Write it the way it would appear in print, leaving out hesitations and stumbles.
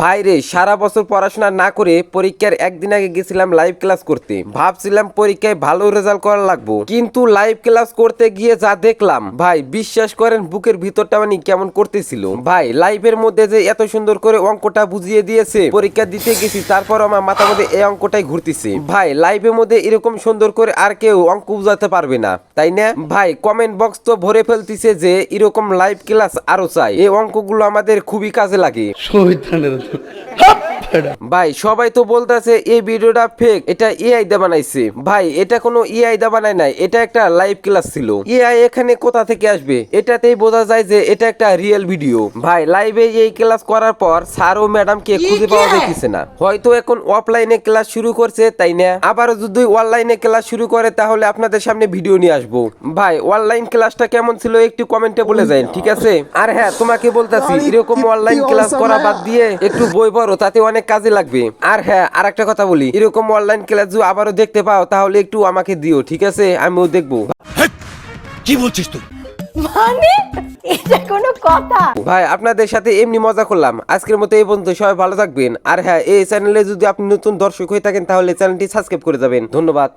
ভাই রে, সারা বছর পড়াশোনা না করে পরীক্ষার একদিন আগে গেছিলাম লাইভ ক্লাস করতে। ভাবছিলাম পরীক্ষায় ভালো রেজাল্ট করা লাগবো, কিন্তু লাইভ ক্লাস করতে গিয়ে যা দেখলাম ভাই, বিশ্বাস করেন বুকের ভিতরটা মানে কেমন করতেছিল। ভাই লাইভের মধ্যে যে এত সুন্দর করে অঙ্কটা বুঝিয়ে দিয়েছে, পরীক্ষা দিতে গেছি তারপর আমার মাথার মধ্যে এই অঙ্কটাই ঘুরতেছে। ভাই লাইভের মধ্যে এরকম সুন্দর করে আর কেউ অঙ্ক বুঝাতে পারবে না, তাই না ভাই? কমেন্ট বক্স তো ভরে ফেলতিছে যে এরকম লাইভ ক্লাস আরো চাই। এই অঙ্কগুলো আমাদের খুবই কাজে লাগে। ভাই সবাই তো বলতেছে এই ভিডিওটা ফেক, এটা এআই দা বানাইছে। ভাই এটা কোনো এআই দা বানায় নাই, এটা একটা লাইভ ক্লাস ছিল। এআই এখানে কোথা থেকে আসবে? এটাতেই বোঝা যায় যে এটা একটা রিয়েল ভিডিও। ভাই লাইভে এই ক্লাস করার পর স্যার ও ম্যাডাম কে খুঁজে পাওয়া যাইতেছে না। হয়তো এখন অফলাইনে ক্লাস শুরু করছে, তাই না? আবারও যদি অনলাইনে ক্লাস শুরু করে তাহলে আপনাদের সামনে ভিডিও নিয়ে আসবো। ভাই অনলাইন ক্লাসটা কেমন ছিল একটু কমেন্টে বলে যান, ঠিক আছে? আর হ্যাঁ, তোমাকে বলতাছি এরকম অনলাইন ক্লাস করা বাদ দিয়ে একটু বই পড়ো, তাতে অনেক কাজে লাগবে। আর হ্যাঁ, আর একটা কথা বলি, এরকম অনলাইন ক্লাস যদি আবারও দেখতে পাও তাহলে একটু আমাকে দিও, ঠিক আছে? আমিও দেখবো। কি বলছিস তুই? মানে এটা কোনো কথা? ভাই আপনাদের সাথে এমনি মজা করলাম। আজকের মতো এই পর্যন্ত, সবাই ভালো থাকবেন। আর হ্যাঁ, এই চ্যানেলে যদি আপনি নতুন দর্শক হয়ে থাকেন তাহলে চ্যানেলটি সাবস্ক্রাইব করে যাবেন। ধন্যবাদ।